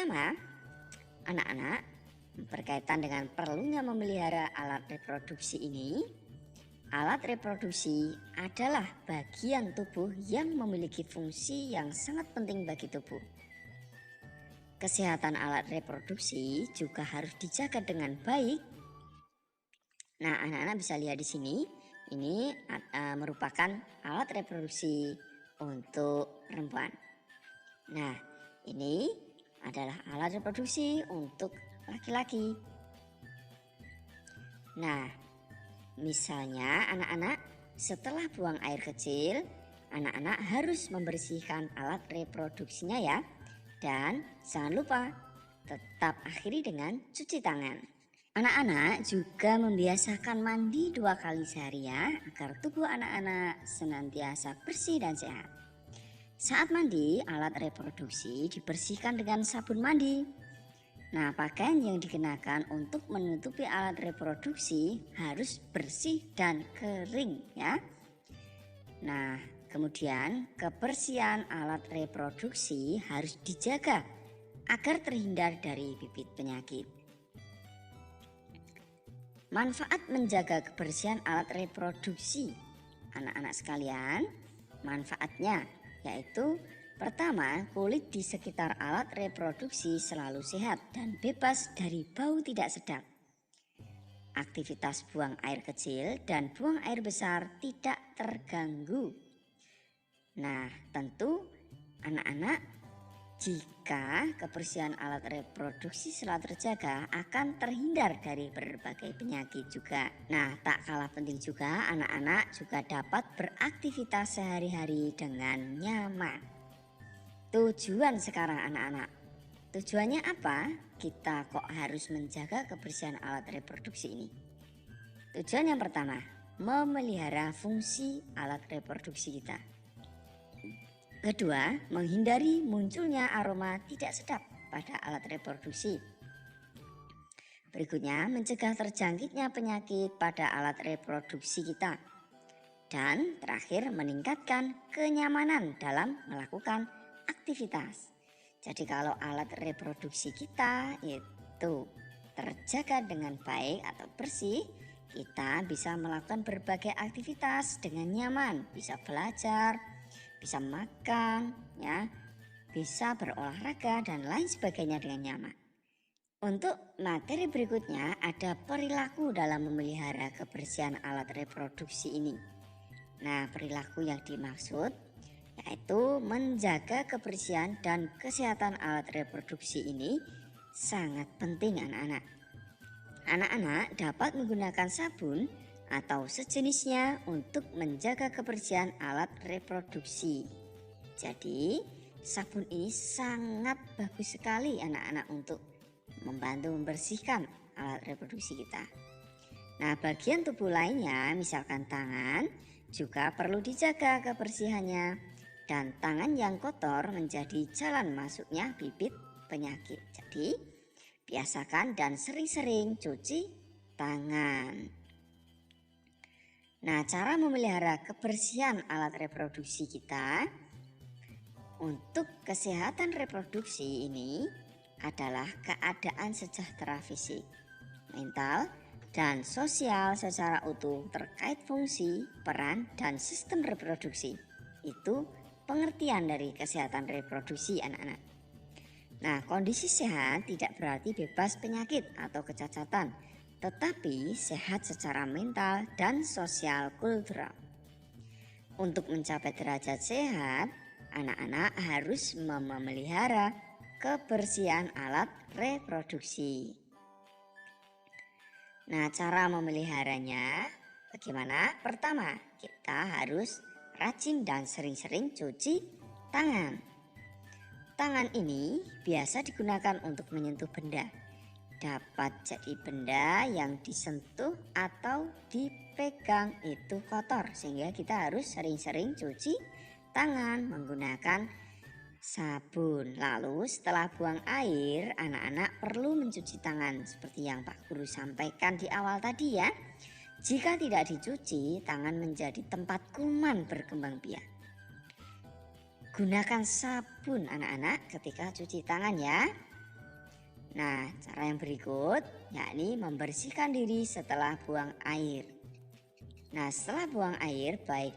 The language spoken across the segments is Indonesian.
pertama, anak-anak, berkaitan dengan perlunya memelihara alat reproduksi ini, alat reproduksi adalah bagian tubuh yang memiliki fungsi yang sangat penting bagi tubuh. Kesehatan alat reproduksi juga harus dijaga dengan baik. Nah, anak-anak bisa lihat di sini, ini merupakan alat reproduksi untuk perempuan. Nah, ini adalah alat reproduksi untuk laki-laki. Nah, misalnya anak-anak setelah buang air kecil, anak-anak harus membersihkan alat reproduksinya ya. Dan jangan lupa tetap akhiri dengan cuci tangan. Anak-anak juga membiasakan mandi 2 kali sehari ya, agar tubuh anak-anak senantiasa bersih dan sehat. Saat mandi, alat reproduksi dibersihkan dengan sabun mandi. Nah, pakaian yang dikenakan untuk menutupi alat reproduksi harus bersih dan kering ya. Nah, kemudian kebersihan alat reproduksi harus dijaga agar terhindar dari bibit penyakit. Manfaat menjaga kebersihan alat reproduksi, anak-anak sekalian, manfaatnya yaitu pertama, kulit di sekitar alat reproduksi selalu sehat dan bebas dari bau tidak sedap. Aktivitas buang air kecil dan buang air besar tidak terganggu. Nah, tentu anak-anak, jika kebersihan alat reproduksi selalu terjaga akan terhindar dari berbagai penyakit juga. Nah, tak kalah penting juga anak-anak juga dapat beraktivitas sehari-hari dengan nyaman. Tujuan sekarang anak-anak, tujuannya apa? Kita kok harus menjaga kebersihan alat reproduksi ini? Tujuan yang pertama, memelihara fungsi alat reproduksi kita. Kedua, menghindari munculnya aroma tidak sedap pada alat reproduksi. Berikutnya, mencegah terjangkitnya penyakit pada alat reproduksi kita. Dan terakhir, meningkatkan kenyamanan dalam melakukan aktivitas. Jadi kalau alat reproduksi kita itu terjaga dengan baik atau bersih, kita bisa melakukan berbagai aktivitas dengan nyaman, bisa belajar, bisa makan, ya, bisa berolahraga dan lain sebagainya dengan nyaman. Untuk materi berikutnya ada perilaku dalam memelihara kebersihan alat reproduksi ini. Nah, perilaku yang dimaksud yaitu menjaga kebersihan dan kesehatan alat reproduksi ini sangat penting anak-anak. Anak-anak dapat menggunakan sabun atau sejenisnya untuk menjaga kebersihan alat reproduksi. Jadi, sabun ini sangat bagus sekali anak-anak untuk membantu membersihkan alat reproduksi kita. Nah, bagian tubuh lainnya, misalkan tangan, juga perlu dijaga kebersihannya. Dan tangan yang kotor menjadi jalan masuknya bibit penyakit. Jadi, biasakan dan sering-sering cuci tangan. Nah, cara memelihara kebersihan alat reproduksi kita untuk kesehatan reproduksi ini adalah keadaan sejahtera fisik, mental, dan sosial secara utuh terkait fungsi, peran, dan sistem reproduksi. Itu pengertian dari kesehatan reproduksi anak-anak. Nah, kondisi sehat tidak berarti bebas penyakit atau kecacatan, tetapi sehat secara mental dan sosial kultural. Untuk mencapai derajat sehat, anak-anak harus memelihara kebersihan alat reproduksi. Nah, cara memeliharanya bagaimana? Pertama, kita harus rajin dan sering-sering cuci tangan. Tangan ini biasa digunakan untuk menyentuh benda. Dapat jadi benda yang disentuh atau dipegang itu kotor, sehingga kita harus sering-sering cuci tangan menggunakan sabun. Lalu setelah buang air, anak-anak perlu mencuci tangan seperti yang Pak Guru sampaikan di awal tadi ya. Jika tidak dicuci, tangan menjadi tempat kuman berkembang biak. Gunakan sabun anak-anak ketika cuci tangan ya. Nah, cara yang berikut yakni membersihkan diri setelah buang air. Nah, setelah buang air, baik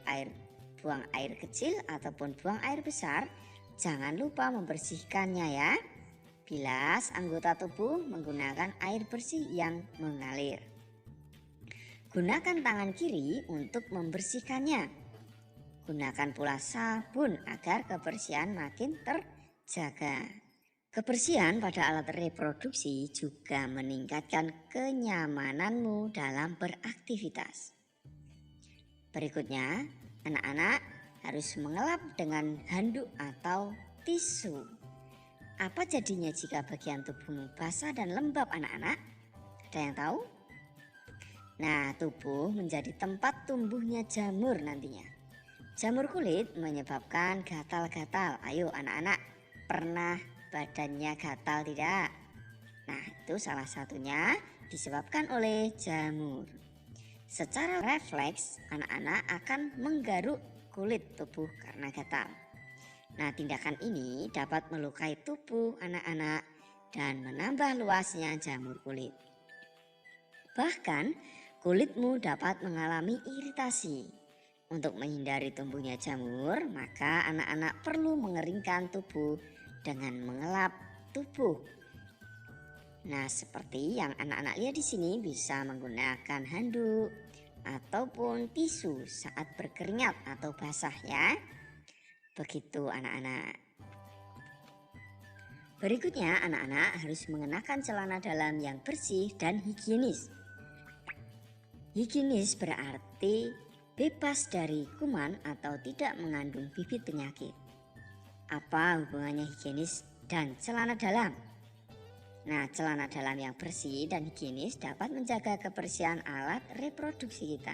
buang air kecil ataupun buang air besar, jangan lupa membersihkannya ya. Bilas anggota tubuh menggunakan air bersih yang mengalir. Gunakan tangan kiri untuk membersihkannya. Gunakan pula sabun agar kebersihan makin terjaga. Kebersihan pada alat reproduksi juga meningkatkan kenyamananmu dalam beraktivitas. Berikutnya, anak-anak harus mengelap dengan handuk atau tisu. Apa jadinya jika bagian tubuhmu basah dan lembab, anak-anak? Ada yang tahu? Nah, tubuh menjadi tempat tumbuhnya jamur nantinya. Jamur kulit menyebabkan gatal-gatal. Ayo anak-anak, pernah badannya gatal tidak? Nah, itu salah satunya disebabkan oleh jamur. Secara refleks, anak-anak akan menggaruk kulit tubuh karena gatal. Nah, tindakan ini dapat melukai tubuh anak-anak dan menambah luasnya jamur kulit. Bahkan, kulitmu dapat mengalami iritasi. Untuk menghindari tumbuhnya jamur, maka anak-anak perlu mengeringkan tubuh dengan mengelap tubuh. Nah, seperti yang anak-anak lihat di sini, bisa menggunakan handuk ataupun tisu saat berkeringat atau basah ya. Begitu anak-anak. Berikutnya, anak-anak harus mengenakan celana dalam yang bersih dan higienis. Higienis berarti bebas dari kuman atau tidak mengandung bibit penyakit. Apa hubungannya higienis dan celana dalam? Nah, celana dalam yang bersih dan higienis dapat menjaga kebersihan alat reproduksi kita.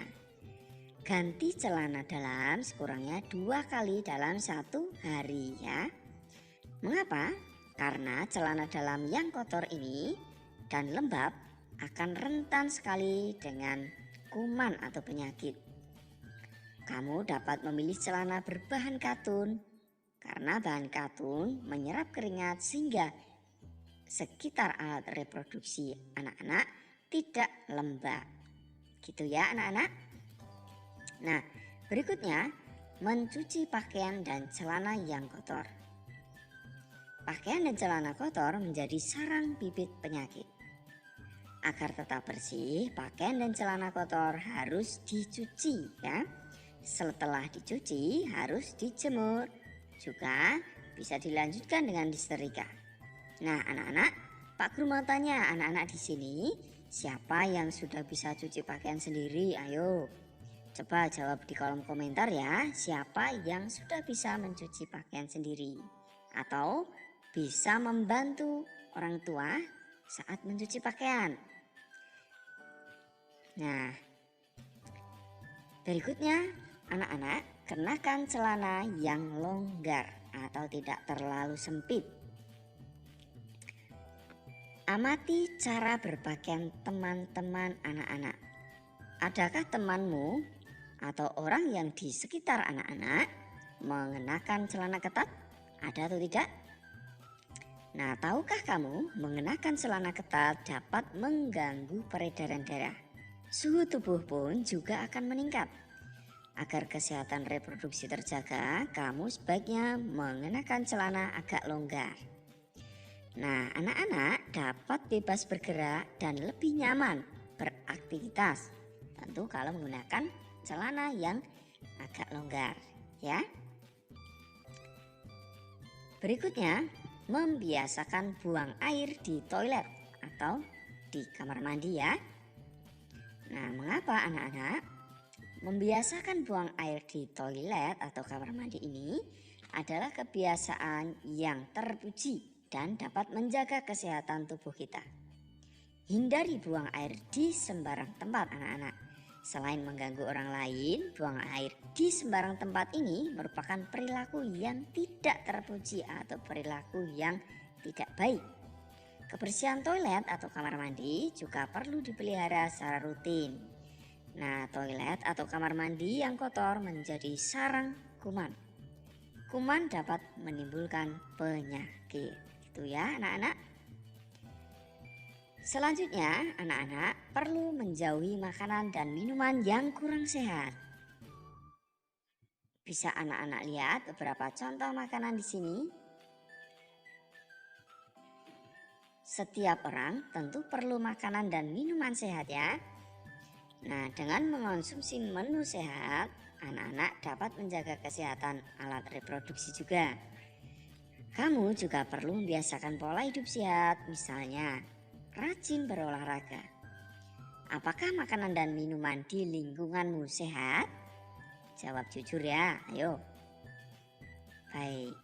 Ganti celana dalam sekurangnya 2 kali dalam 1 hari ya. Mengapa? Karena celana dalam yang kotor ini dan lembab akan rentan sekali dengan kuman atau penyakit. Kamu dapat memilih celana berbahan katun karena bahan katun menyerap keringat sehingga sekitar alat reproduksi anak-anak tidak lembab. Gitu ya anak-anak. Nah, berikutnya mencuci pakaian dan celana yang kotor. Pakaian dan celana kotor menjadi sarang bibit penyakit. Agar tetap bersih, pakaian dan celana kotor harus dicuci ya. Setelah dicuci harus dijemur. Juga bisa dilanjutkan dengan disetrika. Nah, anak-anak, Pak Guru mau tanya anak-anak di sini, siapa yang sudah bisa cuci pakaian sendiri? Ayo, coba jawab di kolom komentar ya. Siapa yang sudah bisa mencuci pakaian sendiri atau bisa membantu orang tua saat mencuci pakaian? Nah, berikutnya anak-anak kenakan celana yang longgar atau tidak terlalu sempit. Amati cara berpakaian teman-teman anak-anak. Adakah temanmu atau orang yang di sekitar anak-anak mengenakan celana ketat? Ada atau tidak? Nah, tahukah kamu mengenakan celana ketat dapat mengganggu peredaran darah? Suhu tubuh pun juga akan meningkat. Agar kesehatan reproduksi terjaga, kamu sebaiknya mengenakan celana agak longgar. Nah, anak-anak dapat bebas bergerak dan lebih nyaman beraktivitas. Tentu kalau menggunakan celana yang agak longgar ya. Berikutnya, membiasakan buang air di toilet atau di kamar mandi ya. Nah, mengapa anak-anak? Membiasakan buang air di toilet atau kamar mandi ini adalah kebiasaan yang terpuji dan dapat menjaga kesehatan tubuh kita. Hindari buang air di sembarang tempat anak-anak. Selain mengganggu orang lain, buang air di sembarang tempat ini merupakan perilaku yang tidak terpuji atau perilaku yang tidak baik. Kebersihan toilet atau kamar mandi juga perlu dipelihara secara rutin. Nah, toilet atau kamar mandi yang kotor menjadi sarang kuman. Kuman dapat menimbulkan penyakit. Itu ya anak-anak. Selanjutnya, anak-anak perlu menjauhi makanan dan minuman yang kurang sehat. Bisa anak-anak lihat beberapa contoh makanan di sini. Setiap orang tentu perlu makanan dan minuman sehat ya. Nah, dengan mengonsumsi menu sehat, anak-anak dapat menjaga kesehatan alat reproduksi juga. Kamu juga perlu membiasakan pola hidup sehat, misalnya rajin berolahraga. Apakah makanan dan minuman di lingkunganmu sehat? Jawab jujur ya, ayo. Baik.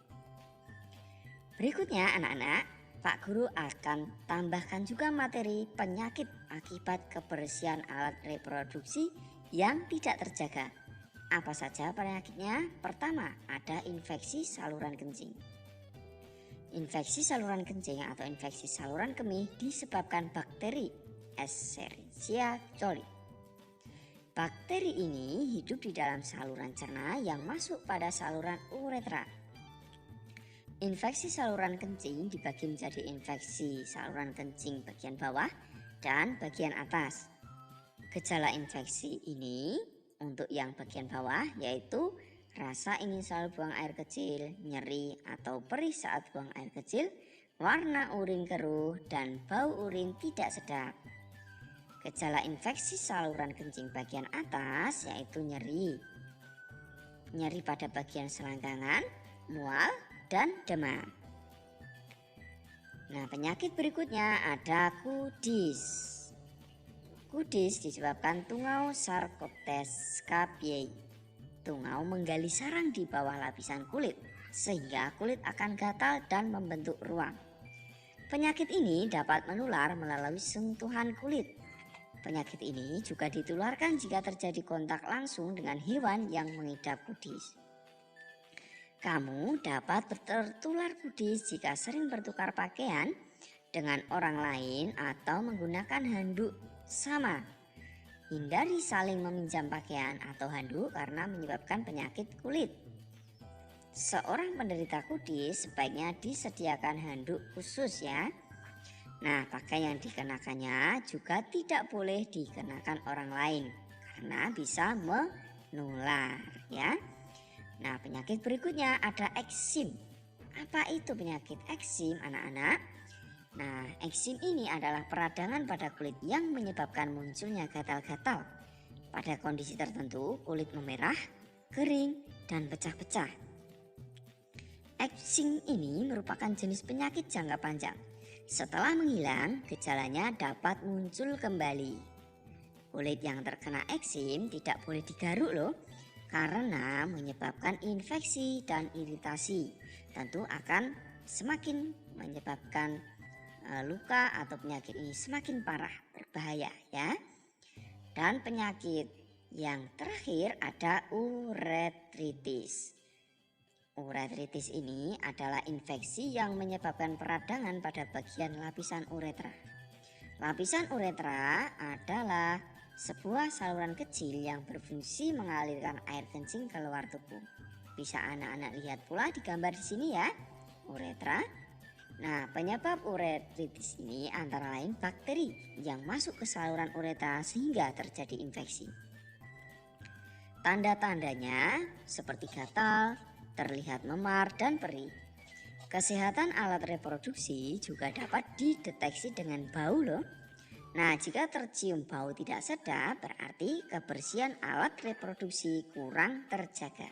Berikutnya anak-anak, Pak Guru akan tambahkan juga materi penyakit akibat kebersihan alat reproduksi yang tidak terjaga. Apa saja penyakitnya? Pertama, ada infeksi saluran kencing. Infeksi saluran kencing atau infeksi saluran kemih disebabkan bakteri Escherichia coli. Bakteri ini hidup di dalam saluran cerna yang masuk pada saluran uretra. Infeksi saluran kencing dibagi menjadi infeksi saluran kencing bagian bawah dan bagian atas. Gejala infeksi ini untuk yang bagian bawah yaitu rasa ingin selalu buang air kecil, nyeri atau perih saat buang air kecil, warna urin keruh, dan bau urin tidak sedap. Gejala infeksi saluran kencing bagian atas yaitu nyeri. Nyeri pada bagian selangkangan, mual, dan demam. Nah, penyakit berikutnya ada kudis. Kudis disebabkan tungau Sarcoptes scabiei. Tungau menggali sarang di bawah lapisan kulit sehingga kulit akan gatal dan membentuk ruam. Penyakit ini dapat menular melalui sentuhan kulit. Penyakit ini juga ditularkan jika terjadi kontak langsung dengan hewan yang mengidap kudis. Kamu dapat tertular kudis jika sering bertukar pakaian dengan orang lain atau menggunakan handuk sama. Hindari saling meminjam pakaian atau handuk karena menyebabkan penyakit kulit. Seorang penderita kudis sebaiknya disediakan handuk khusus ya. Nah, pakaian yang dikenakannya juga tidak boleh dikenakan orang lain karena bisa menular ya. Nah, penyakit berikutnya ada eksim. Apa itu penyakit eksim anak-anak? Nah, eksim ini adalah peradangan pada kulit yang menyebabkan munculnya gatal-gatal. Pada kondisi tertentu, kulit memerah, kering, dan pecah-pecah. Eksim ini merupakan jenis penyakit jangka panjang. Setelah menghilang, gejalanya dapat muncul kembali. Kulit yang terkena eksim tidak boleh digaruk loh, karena menyebabkan infeksi dan iritasi. Tentu akan semakin menyebabkan luka atau penyakit ini semakin parah, berbahaya ya. Dan penyakit yang terakhir ada uretritis. Uretritis ini adalah infeksi yang menyebabkan peradangan pada bagian lapisan uretra. Lapisan uretra adalah sebuah saluran kecil yang berfungsi mengalirkan air kencing keluar tubuh. Bisa anak-anak lihat pula di gambar di sini ya, uretra. Nah, penyebab uretritis ini antara lain bakteri yang masuk ke saluran uretra sehingga terjadi infeksi. Tanda-tandanya seperti gatal, terlihat memar dan perih. Kesehatan alat reproduksi juga dapat dideteksi dengan bau loh. Nah, jika tercium bau tidak sedap berarti kebersihan alat reproduksi kurang terjaga.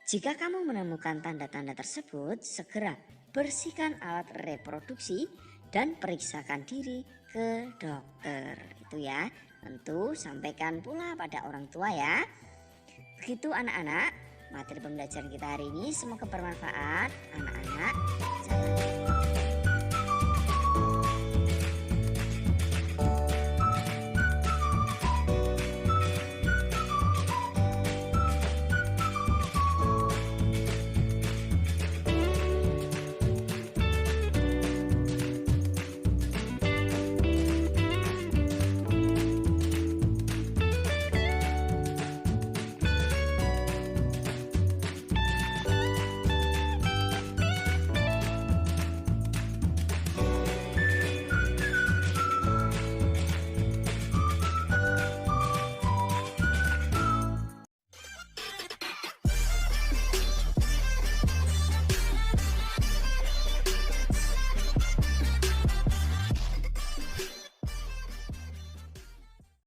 Jika kamu menemukan tanda-tanda tersebut, segera bersihkan alat reproduksi dan periksakan diri ke dokter. Itu ya, tentu sampaikan pula pada orang tua ya. Begitu anak-anak, materi pembelajaran kita hari ini semoga bermanfaat. Anak-anak, jangan